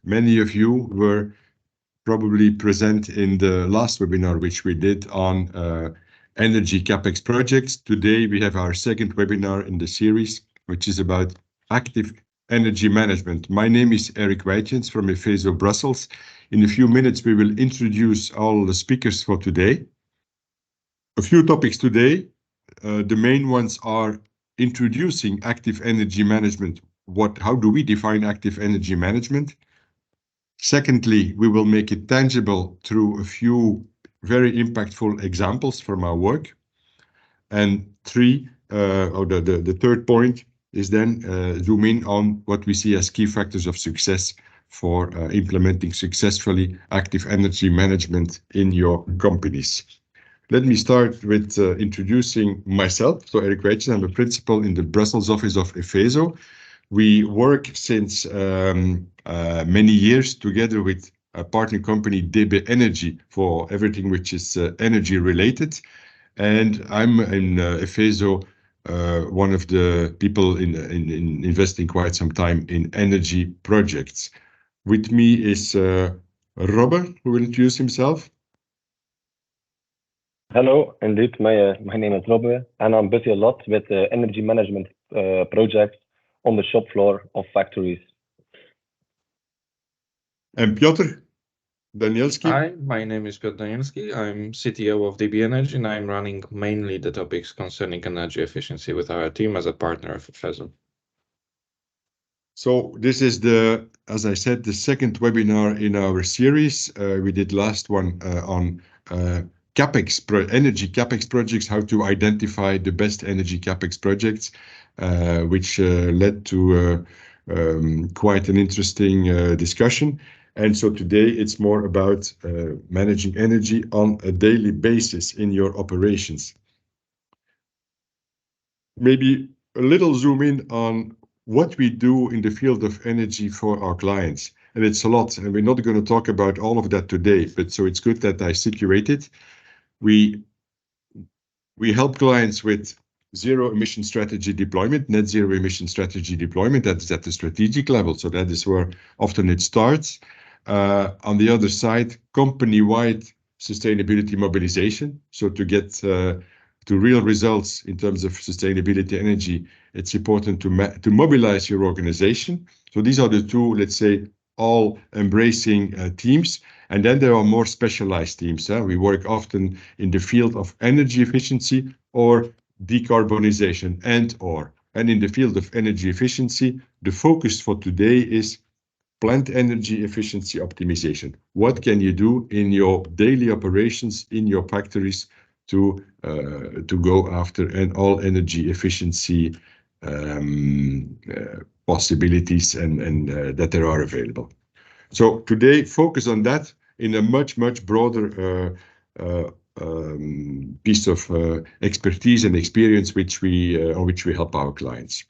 Many of you were probably present in the last webinar, which we did on energy capex projects. Today, we have our second webinar in the series, which is about active energy management. My name is Eric Wijtjens from Efeso Brussels. In a few minutes, we will introduce all the speakers for today. A few topics today. The main ones are introducing active energy management. How do we define active energy management? Secondly, we will make it tangible through a few very impactful examples from our work. And the third point is then zoom in on what we see as key factors of success for implementing successfully active energy management in your companies. Let me start with introducing myself. So Eric Wijtjens, I'm a principal in the Brussels office of Efeso. We work since many years together with a partner company, DB Energy, for everything which is energy related. And I'm in Efeso, one of the people in investing quite some time in energy projects. With me is Robert, who will introduce himself. Hello, indeed, my name is Robert, and I'm busy a lot with energy management projects on the shop floor of factories. And Piotr Danielski. Hi, my name is Piotr Danielski. I'm CTO of DB Energy, and I'm running mainly the topics concerning energy efficiency with our team as a partner of Efeso. So this is as I said, the second webinar in our series. We did last one on energy capex projects, how to identify the best energy capex projects, which led to quite an interesting discussion. And so today it's more about managing energy on a daily basis in your operations. Maybe a little zoom in on what we do in the field of energy for our clients. And it's a lot, and we're not going to talk about all of that today, but so it's good that I situate it. We help clients with zero emission strategy deployment, net zero emission strategy deployment. That is at the strategic level. So that is where often it starts. On the other side, company-wide sustainability mobilization. So to get to real results in terms of sustainability energy, it's important to mobilize your organization. So these are the two, let's say, all embracing teams. And then there are more specialized teams. We work often in the field of energy efficiency or decarbonization and in the field of energy efficiency, the focus for today is plant energy efficiency optimization. What can you do in your daily operations, in your factories to go after all energy efficiency possibilities and that there are available. So today, focus on that in a much broader piece of expertise and experience on which we help our clients.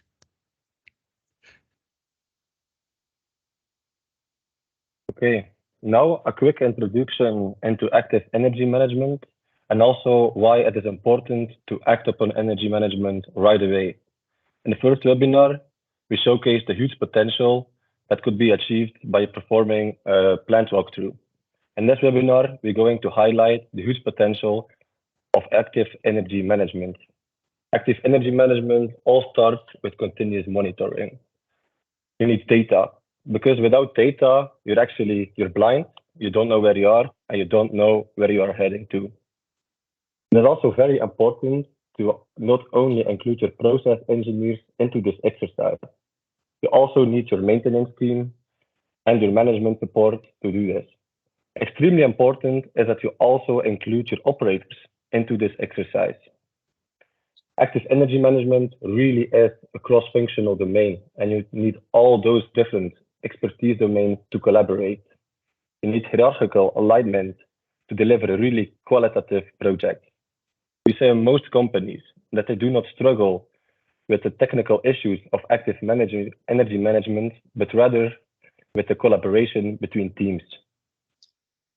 Okay, now a quick introduction into active energy management and also why it is important to act upon energy management right away. In the first webinar, we showcased the huge potential that could be achieved by performing a plant walkthrough. In this webinar, we're going to highlight the huge potential of active energy management. Active energy management all starts with continuous monitoring. You need data, because without data, you're blind, you don't know where you are, and you don't know where you are heading to. And it's also very important to not only include your process engineers into this exercise, you also need your maintenance team and your management support to do this. Extremely important is that you also include your operators into this exercise. Active energy management really is a cross-functional domain, and you need all those different expertise domains to collaborate. You need hierarchical alignment to deliver a really qualitative project. We say in most companies that they do not struggle with the technical issues of active energy management, but rather with the collaboration between teams.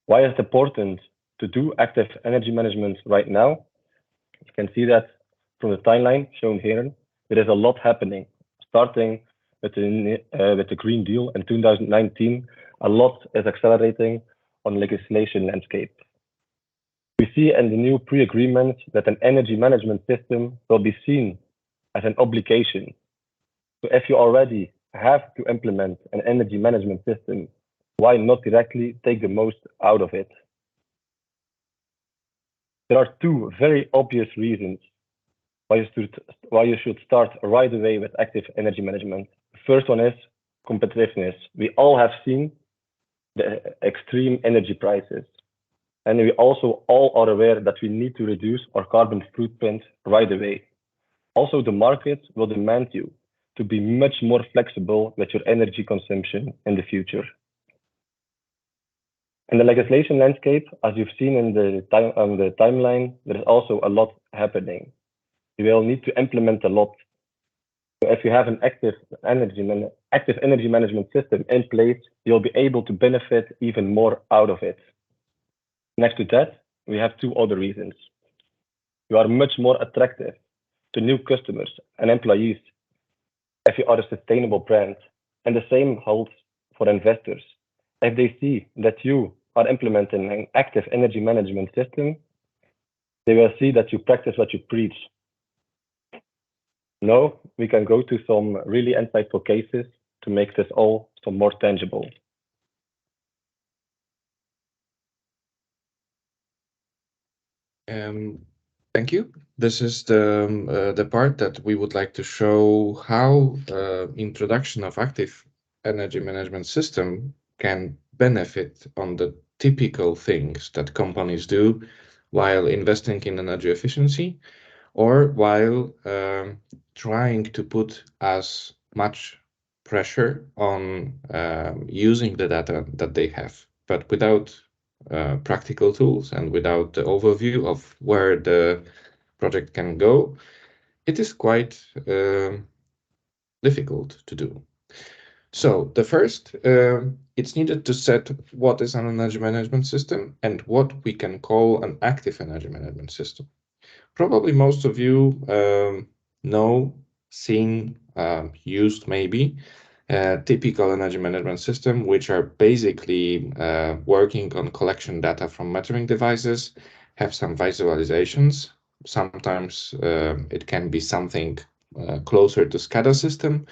Why is it important to do active energy management right now? You can see that from the timeline shown here. There is a lot happening, starting with the Green Deal in 2019, a lot is accelerating on legislation landscape. We see in the new pre-agreement that an energy management system will be seen as an obligation. So if you already have to implement an energy management system, why not directly take the most out of it? There are two very obvious reasons why you should start right away with active energy management. The first one is competitiveness. We all have seen the extreme energy prices. And we also all are aware that we need to reduce our carbon footprint right away. Also, the market will demand you to be much more flexible with your energy consumption in the future. In the legislation landscape, as you've seen in the timeline, there is also a lot happening. You will need to implement a lot. So if you have an active energy management system in place, you'll be able to benefit even more out of it. Next to that, we have two other reasons. You are much more attractive to new customers and employees if you are a sustainable brand. And the same holds for investors. If they see that you are implementing an active energy management system, they will see that you practice what you preach. Now, we can go to some really insightful cases to make this all some more tangible. Thank you. This is the part that we would like to show how introduction of active energy management system can benefit on the typical things that companies do while investing in energy efficiency or while trying to put as much pressure on using the data that they have, but without practical tools and without the overview of where the project can go, it is quite difficult to do. So the first, it's needed to set what is an energy management system and what we can call an active energy management system. Probably most of you know, seen, used maybe typical energy management system, which are basically working on collection data from metering devices, have some visualizations. Sometimes it can be something closer to SCADA system.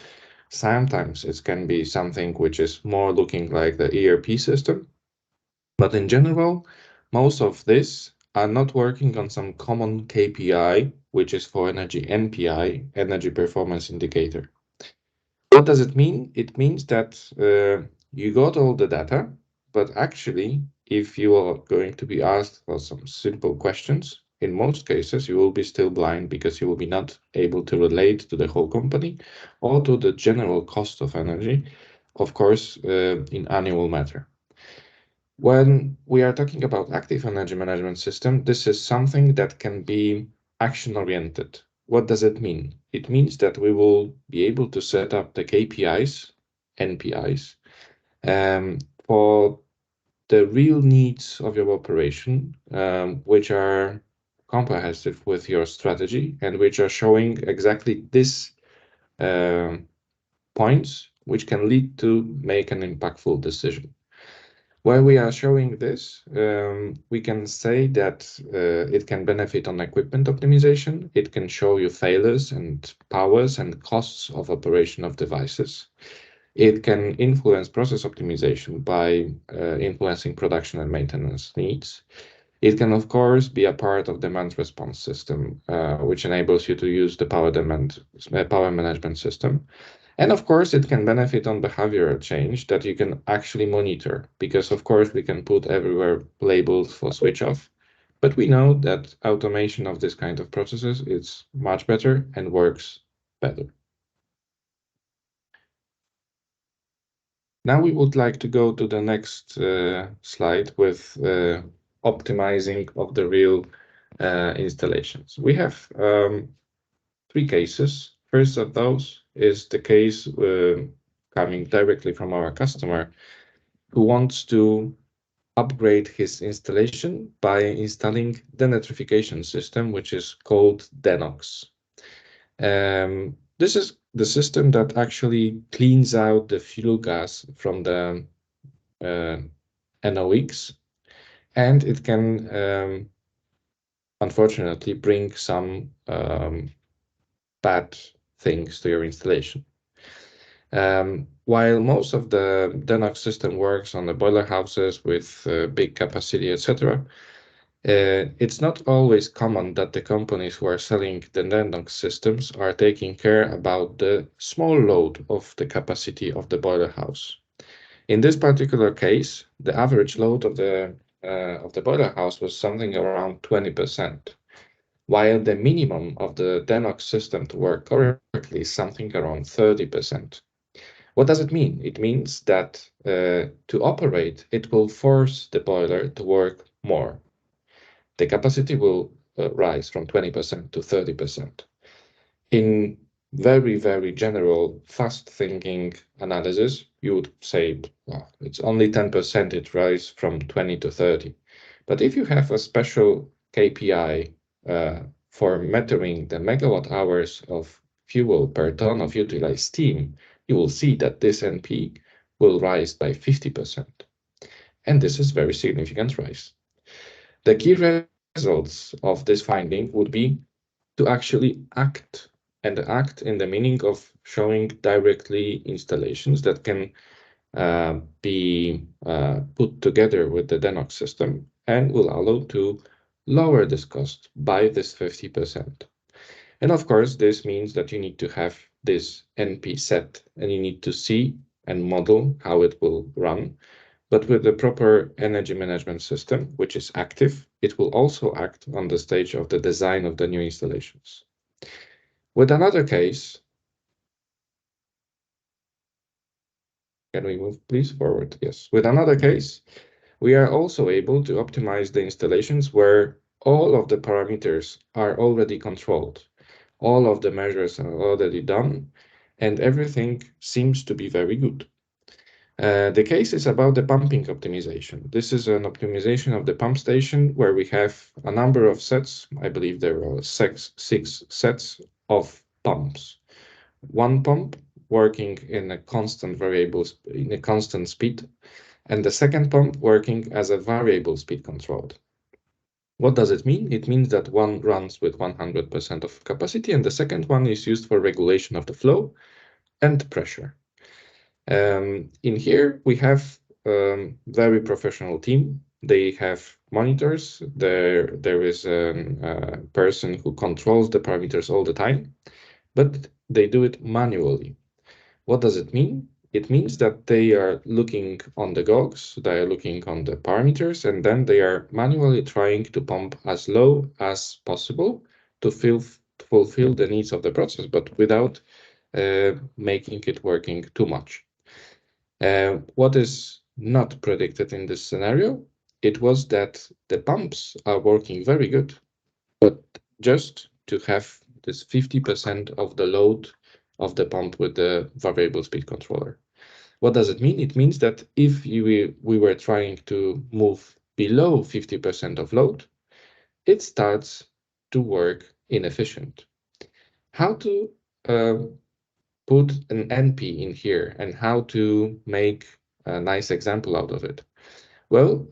Sometimes it can be something which is more looking like the ERP system. But in general, most of this are not working on some common KPI, which is for energy NPI, energy performance indicator. What does it mean? It means that you got all the data, but actually, if you are going to be asked for some simple questions, in most cases, you will be still blind because you will be not able to relate to the whole company or to the general cost of energy, of course, in annual matter. When we are talking about active energy management system, this is something that can be action-oriented. What does it mean? It means that we will be able to set up the KPIs, NPIs, for the real needs of your operation, which are comprehensive with your strategy and which are showing exactly this points which can lead to make an impactful decision. While we are showing this, we can say that it can benefit on equipment optimization. It can show you failures and powers and costs of operation of devices. It can influence process optimization by influencing production and maintenance needs. It can, of course, be a part of demand response system, which enables you to use the power management system. And of course, it can benefit on behavioral change that you can actually monitor, because of course we can put everywhere labels for switch off, but we know that automation of this kind of processes is much better and works better. Now we would like to go to the next slide with optimizing of the real installations. We have 3 cases. First of those is the case coming directly from our customer who wants to upgrade his installation by installing denitrification system, which is called Denox. This is the system that actually cleans out the fuel gas from the NOx, and it can unfortunately bring some bad things to your installation. While most of the DENOX system works on the boiler houses with big capacity, etc., it's not always common that the companies who are selling the DENOX systems are taking care about the small load of the capacity of the boiler house. In this particular case, the average load of the boiler house was something around 20%, while the minimum of the DENOX system to work correctly is something around 30%. What does it mean? It means that to operate, it will force the boiler to work more. The capacity will rise from 20% to 30%. In very, very general, fast-thinking analysis, you would say, well, it's only 10% it rise from 20 to 30. But if you have a special KPI for measuring the megawatt hours of fuel per ton of utilized steam, you will see that this NP will rise by 50%. And this is very significant rise. The key results of this finding would be to actually act, and act in the meaning of showing directly installations that can be put together with the DENOX system and will allow to lower this cost by this 50%. And of course, this means that you need to have this NP set and you need to see and model how it will run. But with the proper energy management system, which is active, it will also act on the stage of the design of the new installations. With another case, can we move please forward? Yes. With another case, we are also able to optimize the installations where all of the parameters are already controlled. All of the measures are already done, and everything seems to be very good. The case is about the pumping optimization. This is an optimization of the pump station where we have a number of sets. I believe there are six sets of pumps. One pump working in a constant speed, and the second pump working as a variable speed controlled. What does it mean? It means that one runs with 100% of capacity and the second one is used for regulation of the flow and pressure. In here, we have very professional team. They have monitors. There is a person who controls the parameters all the time, but they do it manually. What does it mean? It means that they are looking on the GOGs, they are looking on the parameters, and then they are manually trying to pump as low as possible to fulfill the needs of the process, but without making it working too much. What is not predicted in this scenario, it was that the pumps are working very good, but just to have this 50% of the load of the pump with the variable speed controller. What does it mean? It means that if we were trying to move below 50% of load, it starts to work inefficient. How to put an NP in here and how to make a nice example out of it? Well,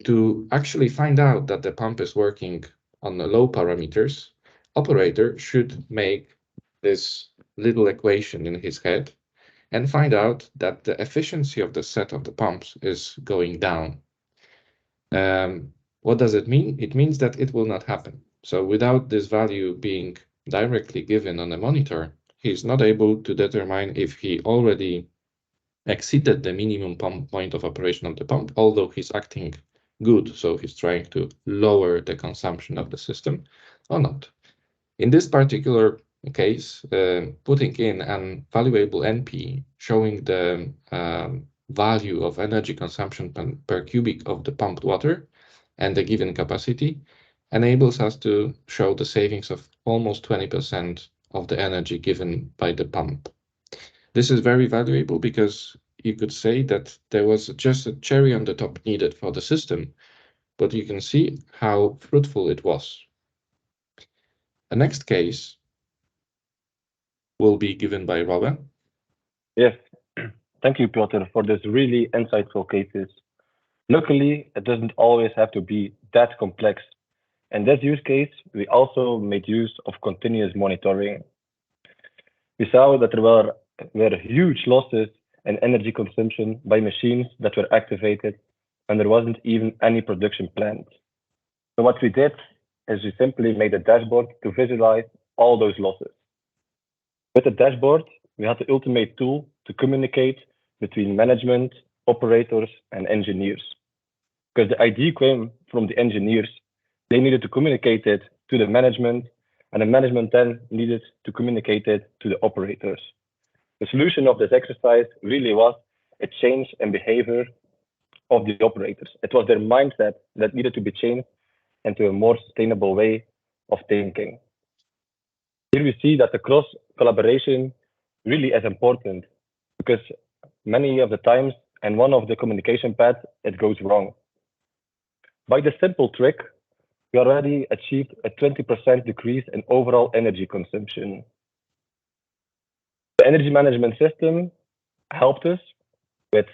to actually find out that the pump is working on the low parameters, operator should make this little equation in his head and find out that the efficiency of the set of the pumps is going down. What does it mean? It means that it will not happen. So without this value being directly given on the monitor, he's not able to determine if he already exceeded the minimum pump point of operation of the pump, although he's acting good, so he's trying to lower the consumption of the system or not. In this particular case, putting in an valuable NP showing the value of energy consumption per cubic of the pumped water and the given capacity enables us to show the savings of almost 20% of the energy given by the pump. This is very valuable because you could say that there was just a cherry on the top needed for the system, but you can see how fruitful it was. The next case will be given by Robin. Yes, thank you, Piotr, for this really insightful cases. Luckily, it doesn't always have to be that complex. In this use case, we also made use of continuous monitoring. We saw that there were huge losses in energy consumption by machines that were activated, and there wasn't even any production planned. So what we did is we simply made a dashboard to visualize all those losses. With the dashboard, we had the ultimate tool to communicate between management, operators, and engineers. Because the idea came from the engineers, they needed to communicate it to the management, and the management then needed to communicate it to the operators. The solution of this exercise really was a change in behavior of the operators. It was their mindset that needed to be changed into a more sustainable way of thinking. Here we see that the cross collaboration really is important because many of the times, and one of the communication paths, it goes wrong. By the simple trick, we already achieved a 20% decrease in overall energy consumption. The energy management system helped us with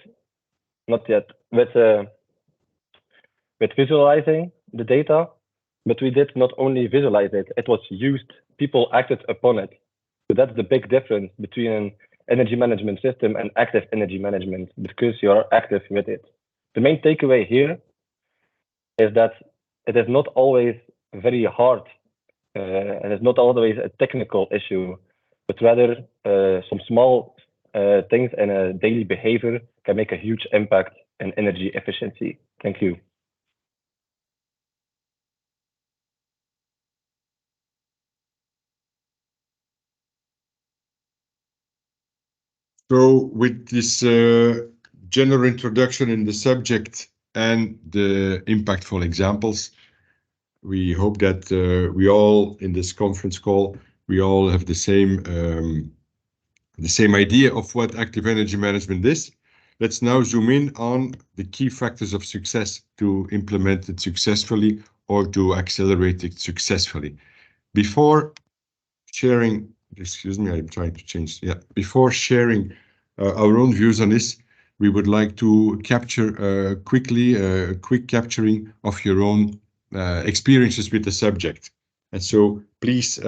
visualizing the data, but we did not only visualize it, it was used, people acted upon it. So that's the big difference between an energy management system and active energy management, because you are active with it. The main takeaway here is that it is not always very hard, and it's not always a technical issue, but rather some small things in a daily behavior can make a huge impact in energy efficiency. Thank you. So with this general introduction in the subject and the impactful examples, we hope that we all in this conference call, we all have the same idea of what active energy management is. Let's now zoom in on the key factors of success to implement it successfully or to accelerate it successfully. Before sharing, excuse me, I'm trying to change. Yeah, before sharing our own views on this, we would like to capture quickly a quick capturing of your own experiences with the subject. And so please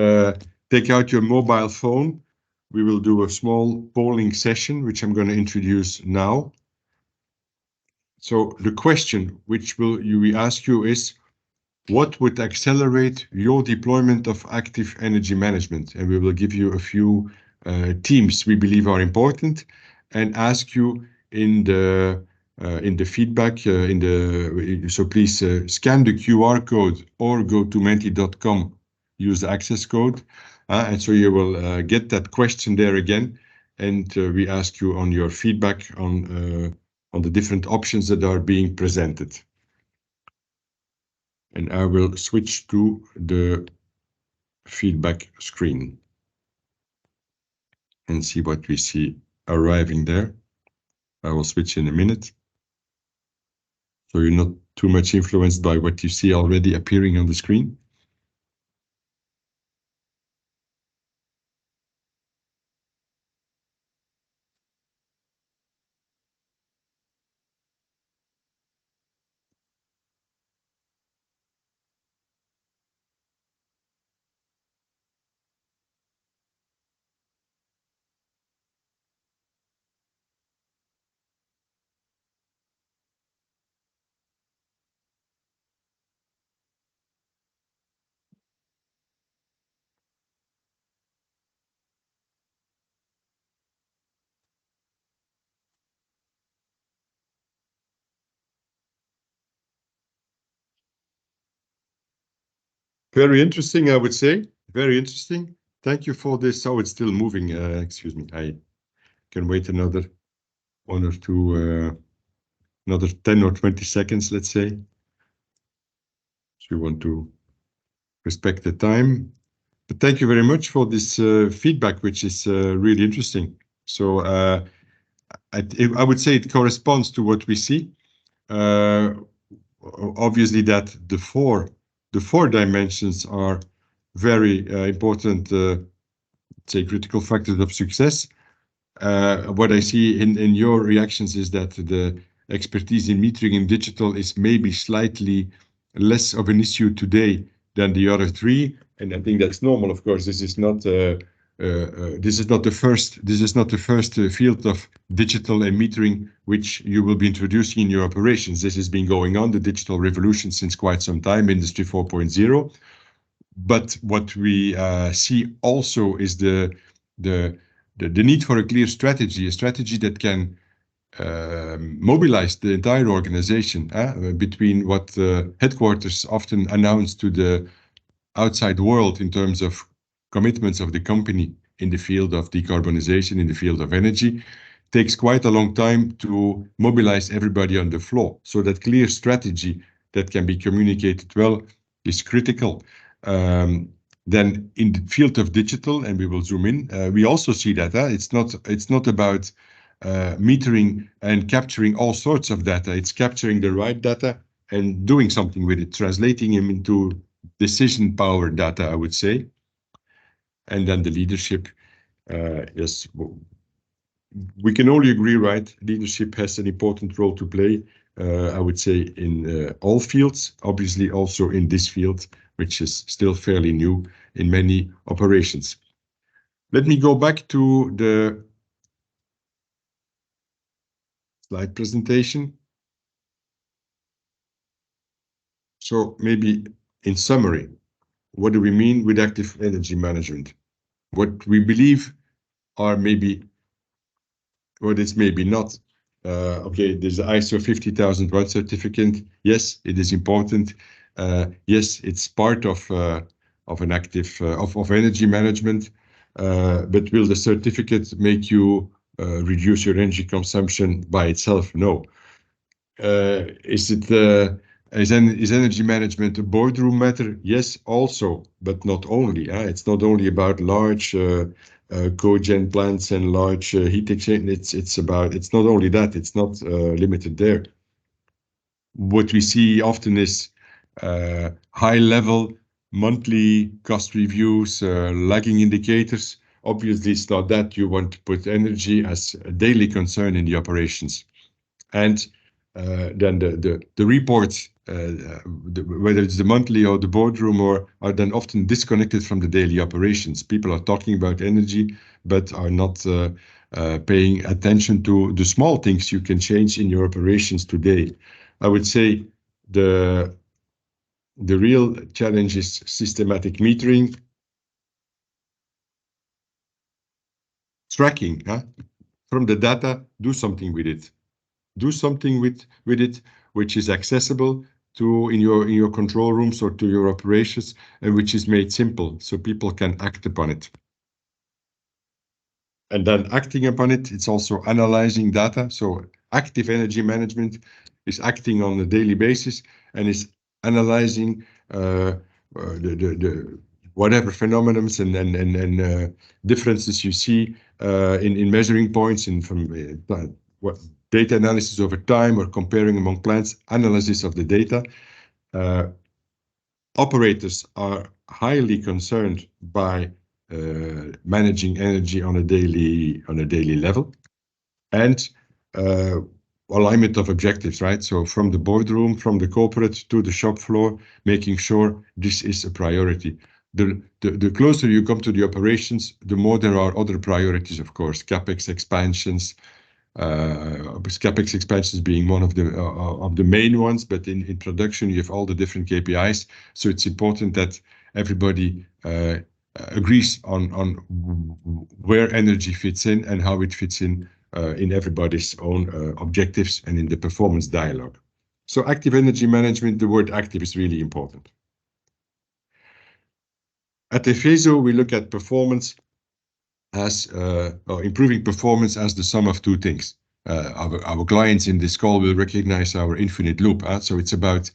take out your mobile phone. We will do a small polling session, which I'm going to introduce now. So the question which we ask you is, what would accelerate your deployment of active energy management? And we will give you a few themes we believe are important and ask you in the feedback, so please scan the QR code or go to menti.com, use the access code. And so you will get that question there again. And we ask you on your feedback on the different options that are being presented. And I will switch to the feedback screen and see what we see arriving there. I will switch in a minute, so you're not too much influenced by what you see already appearing on the screen. Very interesting, I would say. Very interesting. Thank you for this. Oh, it's still moving. Excuse me. I can wait another 1 or 2, another 10 or 20 seconds, let's say. So you want to respect the time. But thank you very much for this feedback, which is really interesting. So I would say it corresponds to what we see. Obviously, that the four dimensions are very important say, critical factors of success. What I see in your reactions is that the expertise in metering and digital is maybe slightly less of an issue today than the other three, and I think that's normal. Of course, this is not the first field of digital and metering which you will be introducing in your operations. This has been going on, the digital revolution, since quite some time, Industry 4.0. But what we see also is the need for a clear strategy, a strategy that can mobilize the entire organization between what headquarters often announce to the outside world in terms of commitments of the company in the field of decarbonization, in the field of energy. Takes quite a long time to mobilize everybody on the floor. So that clear strategy that can be communicated well is critical. Then in the field of digital, and we will zoom in, we also see that it's not about metering and capturing all sorts of data. It's capturing the right data and doing something with it, translating them into decision power data, I would say. And then the leadership, yes, we can only agree, right? Leadership has an important role to play, I would say, in all fields, obviously also in this field, which is still fairly new in many operations. Let me go back to the slide presentation. So maybe in summary, what do we mean with active energy management? What we believe are maybe, what is maybe not. Okay, there's the ISO 50001 certificate. Yes, it is important. Yes, it's part of an active of energy management. But will the certificate make you reduce your energy consumption by itself? No. Is energy management a boardroom matter? Yes, also, but not only. It's not only about large cogen plants and large heat exchange. It's not only that. It's not limited there. What we see often is high-level monthly cost reviews, lagging indicators. Obviously, it's not that. You want to put energy as a daily concern in the operations, and then the reports, whether it's the monthly or the boardroom, are then often disconnected from the daily operations. People are talking about energy, but are not paying attention to the small things you can change in your operations today. I would say the real challenge is systematic metering, tracking from the data. Do something with it. Do something with it which is accessible to in your control rooms or to your operations, and which is made simple so people can act upon it. And then acting upon it, it's also analyzing data. So active energy management is acting on a daily basis and is analyzing the whatever phenomena and differences you see in measuring points and from what data analysis over time or comparing among plants, analysis of the data. Operators are highly concerned by managing energy on a daily level, and alignment of objectives, right? So from the boardroom, from the corporate to the shop floor, making sure this is a priority. The closer you come to the operations, the more there are other priorities, of course, CapEx expansions. CapEx expansions being one of the main ones, but in production you have all the different KPIs. So it's important that everybody agrees on where energy fits in and how it fits in everybody's own objectives and in the performance dialogue. So active energy management, the word active is really important. At Efeso, we look at performance as improving performance as the sum of two things. Our clients in this call will recognize our infinite loop. So it's about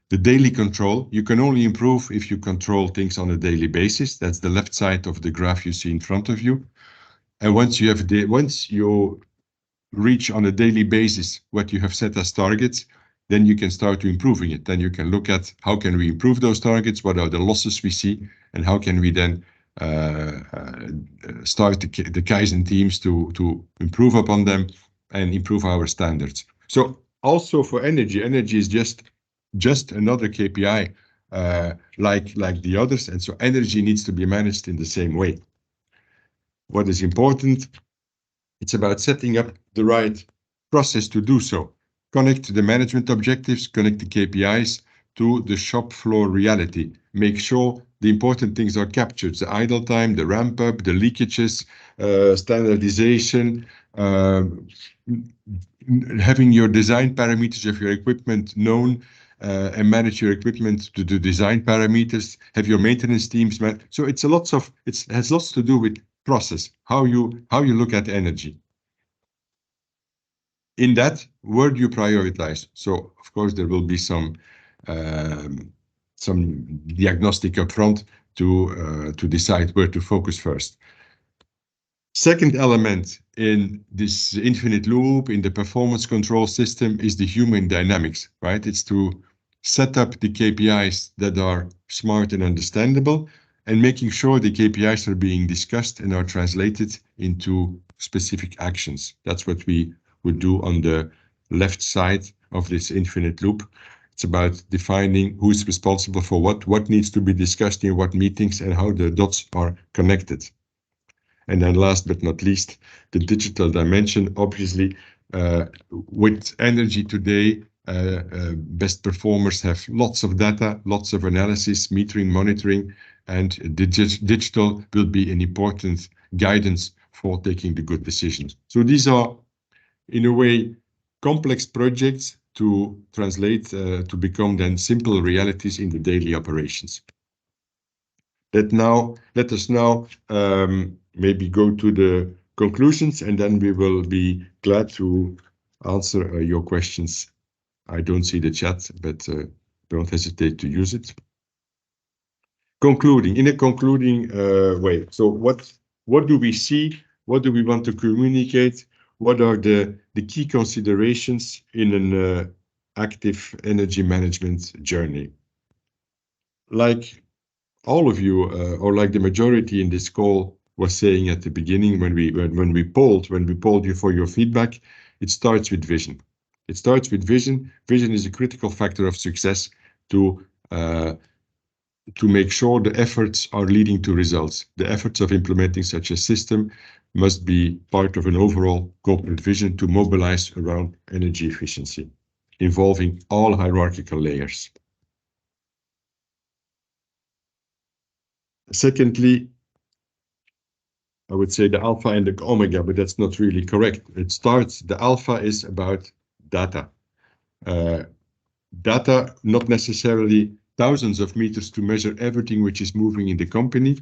the daily control. You can only improve if you control things on a daily basis. That's the left side of the graph you see in front of you. And once you reach on a daily basis what you have set as targets, then you can start to improving it. Then you can look at how can we improve those targets, what are the losses we see, and how can we then start the Kaizen teams to improve upon them and improve our standards. So also for energy is just another KPI like the others, and so energy needs to be managed in the same way. What is important? It's about setting up the right process to do so. Connect the management objectives, connect the KPIs to the shop floor reality. Make sure the important things are captured: the idle time, the ramp up, the leakages, standardization, having your design parameters of your equipment known, and manage your equipment to the design parameters, have your maintenance teams. So it has lots to do with process, how you look at energy. In that, where do you prioritize? So of course there will be some diagnostic upfront to decide where to focus first. Second element in this infinite loop, in the performance control system, is the human dynamics, right? It's to set up the KPIs that are smart and understandable, and making sure the KPIs are being discussed and are translated into specific actions. That's what we would do on the left side of this infinite loop. It's about defining who's responsible for what needs to be discussed in what meetings, and how the dots are connected. And then last but not least, the digital dimension. Obviously, with energy today, best performers have lots of data, lots of analysis, metering, monitoring, and digital will be an important guidance for taking the good decisions. So these are, in a way, complex projects to translate to become then simple realities in the daily operations. Let us now maybe go to the conclusions, and then we will be glad to answer your questions. I don't see the chat, but don't hesitate to use it. In a concluding way. So what do we see? What do we want to communicate? What are the key considerations in an active energy management journey? Like all of you, or like the majority in this call was saying at the beginning, when we polled you for your feedback, it starts with vision. It starts with vision. Vision is a critical factor of success to make sure the efforts are leading to results. The efforts of implementing such a system must be part of an overall corporate vision to mobilize around energy efficiency, involving all hierarchical layers. Secondly, I would say the alpha and the omega, but that's not really correct. The alpha is about data. Data, not necessarily thousands of meters to measure everything which is moving in the company,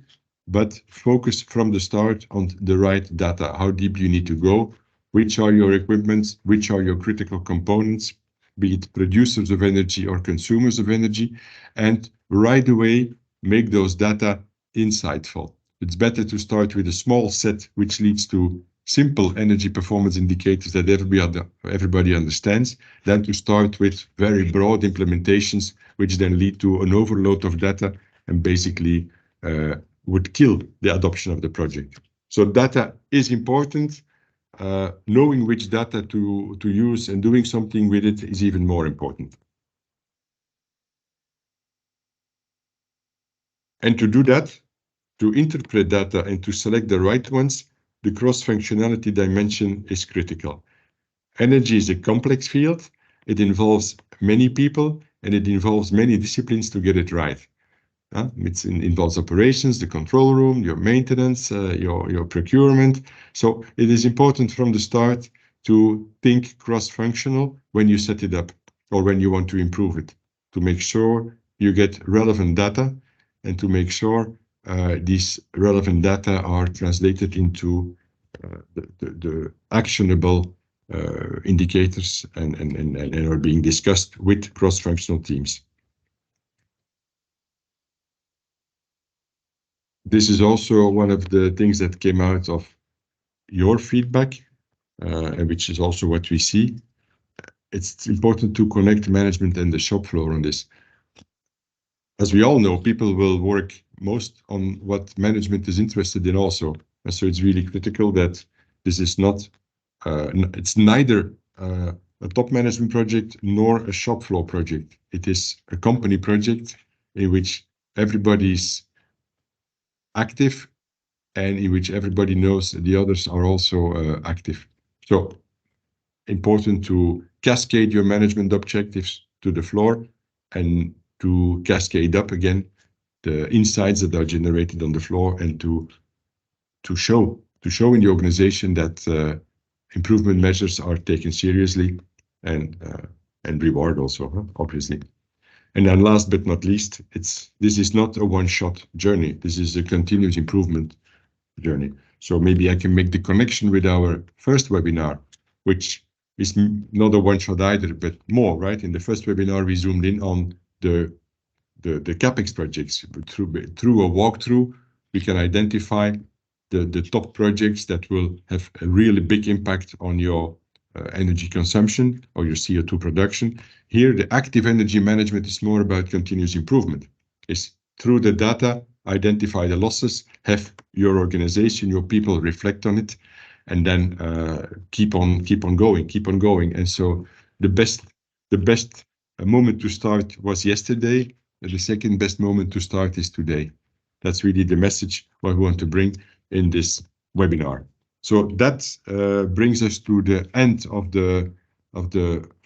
but focus from the start on the right data. How deep you need to go, which are your equipments, which are your critical components, be it producers of energy or consumers of energy, and right away make those data insightful. It's better to start with a small set which leads to simple energy performance indicators that everybody understands, than to start with very broad implementations which then lead to an overload of data and basically would kill the adoption of the project. So data is important. Knowing which data to use and doing something with it is even more important. And to do that, to interpret data and to select the right ones, the cross-functionality dimension is critical. Energy is a complex field. It involves many people, and it involves many disciplines to get it right. It involves operations, the control room, your maintenance, your procurement. So it is important from the start to think cross-functional when you set it up or when you want to improve it, to make sure you get relevant data and to make sure these relevant data are translated into the actionable indicators and are being discussed with cross-functional teams. This is also one of the things that came out of your feedback, and which is also what we see. It's important to connect management and the shop floor on this. As we all know, people will work most on what management is interested in also. And so it's really critical that this is not, it's neither a top management project nor a shop floor project. It is a company project in which everybody's active and in which everybody knows the others are also active. So important to cascade your management objectives to the floor and to cascade up again the insights that are generated on the floor, and to show in the organization that improvement measures are taken seriously, and reward also, obviously. And then last but not least, this is not a one-shot journey. This is a continuous improvement journey. So maybe I can make the connection with our first webinar, which is not a one-shot either, but more, right? In the first webinar, we zoomed in on the CapEx projects. Through a walkthrough, we can identify the top projects that will have a really big impact on your energy consumption or your CO2 production. Here, the active energy management is more about continuous improvement. It's through the data, identify the losses, have your organization, your people reflect on it, and then keep on going. And so the best moment to start was yesterday. The second best moment to start is today. That's really the message what we want to bring in this webinar. So that brings us to the end of the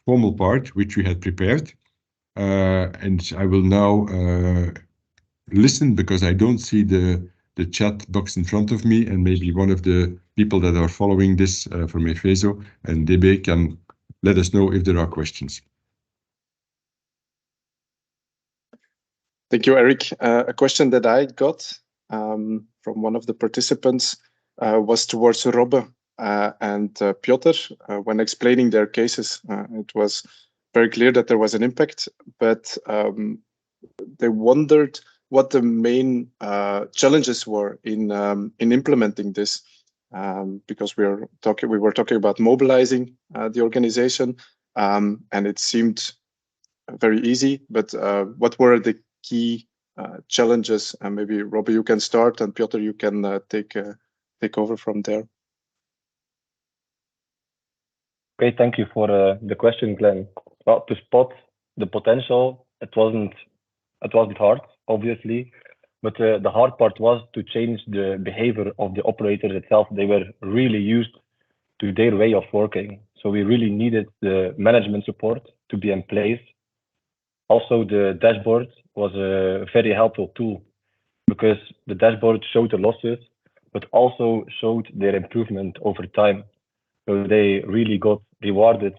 formal part which we had prepared, and I will now listen, because I don't see the chat box in front of me, and maybe one of the people that are following this from Efeso and DB can let us know if there are questions. Thank you, Eric. A question that I got from one of the participants was towards Robbe and Piotr. When explaining their cases, it was very clear that there was an impact, but they wondered what the main challenges were in implementing this, because we were talking about mobilizing the organization, and it seemed very easy. But what were the key challenges? And maybe Robbe, you can start, and Piotr, you can take over from there. Okay, thank you for the question, Glenn. Well, to spot the potential, it wasn't hard, obviously, but the hard part was to change the behavior of the operators itself. They were really used to their way of working, so we really needed the management support to be in place. Also, the dashboard was a very helpful tool, because the dashboard showed the losses, but also showed their improvement over time. So they really got rewarded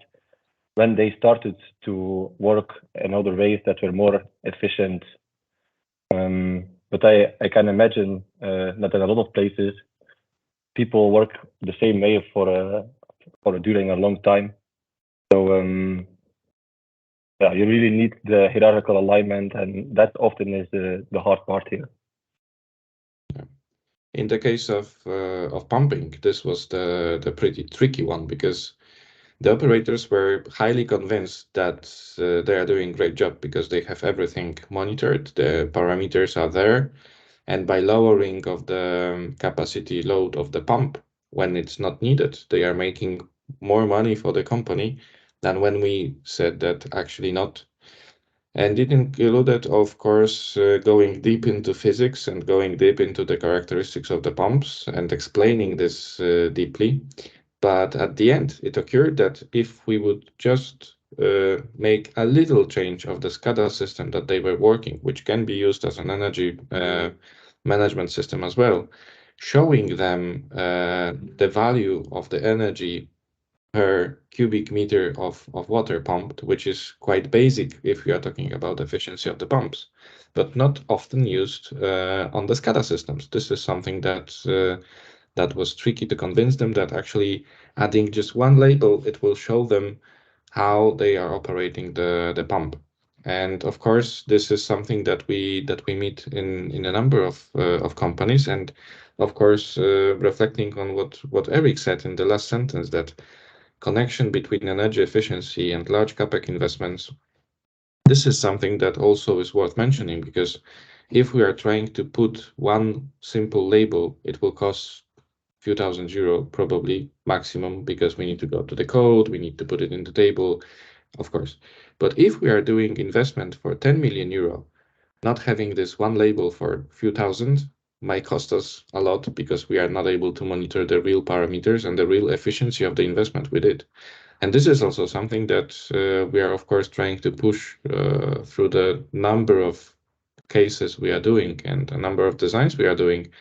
when they started to work in other ways that were more efficient. But I can imagine that in a lot of places, people work the same way for during a long time. So yeah, you really need the hierarchical alignment, and that often is the hard part here. In the case of pumping, this was the pretty tricky one, because the operators were highly convinced that they are doing a great job because they have everything monitored, the parameters are there, and by lowering of the capacity load of the pump when it's not needed, they are making more money for the company than when we said that actually not. And it included, of course, going deep into physics and going deep into the characteristics of the pumps and explaining this deeply. But at the end, it occurred that if we would just make a little change of the SCADA system that they were working, which can be used as an energy management system as well, showing them the value of the energy per cubic meter of water pumped, which is quite basic if we are talking about efficiency of the pumps, but not often used on the SCADA systems. This is something that was tricky to convince them that actually adding just one label, it will show them how they are operating the pump. And of course, this is something that we meet in a number of companies. And of course, reflecting on what Eric said in the last sentence, that connection between energy efficiency and large CapEx investments, this is something that also is worth mentioning, because If we are trying to put one simple label, it will cost a few thousand euro, probably maximum, because we need to go to the code, we need to put it in the table, of course. But if we are doing investment for 10 million euro, not having this one label for a few thousand might cost us a lot because we are not able to monitor the real parameters and the real efficiency of the investment we did. And this is also something that we are, of course, trying to push through the number of cases we are doing and a number of designs we are doing.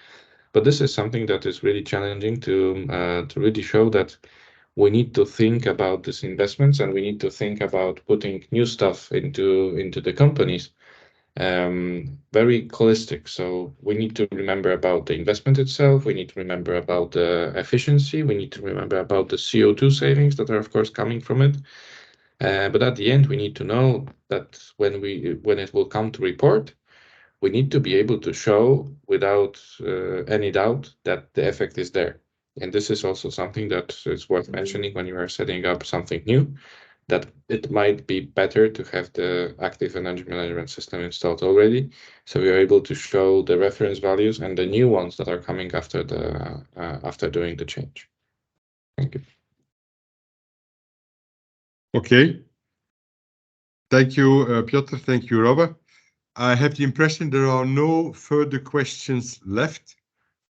But this is something that is really challenging to really show that we need to think about these investments and we need to think about putting new stuff into the companies. Very holistic. So we need to remember about the investment itself. We need to remember about the efficiency. We need to remember about the CO2 savings that are, of course, coming from it. But at the end, we need to know that when it will come to report, we need to be able to show without any doubt that the effect is there. And this is also something that is worth mentioning when you are setting up something new, that it might be better to have the active energy management system installed already, so we are able to show the reference values and the new ones that are coming after after doing the change. Thank you. Okay. Thank you, Piotr. Thank you, Robert. I have the impression there are no further questions left,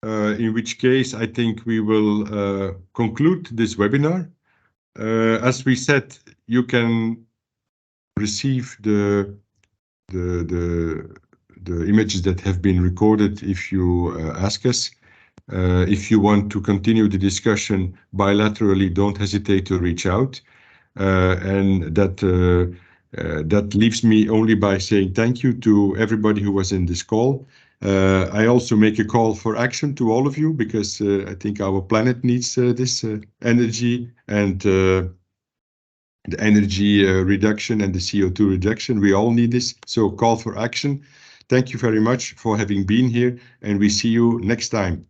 in which case I think we will conclude this webinar. As we said, you can receive the images that have been recorded if you ask us. If you want to continue the discussion bilaterally, don't hesitate to reach out. And that leaves me only by saying thank you to everybody who was in this call. I also make a call for action to all of you because I think our planet needs this energy and the energy reduction and the CO2 reduction. We all need this. So call for action. Thank you very much for having been here, and we see you next time.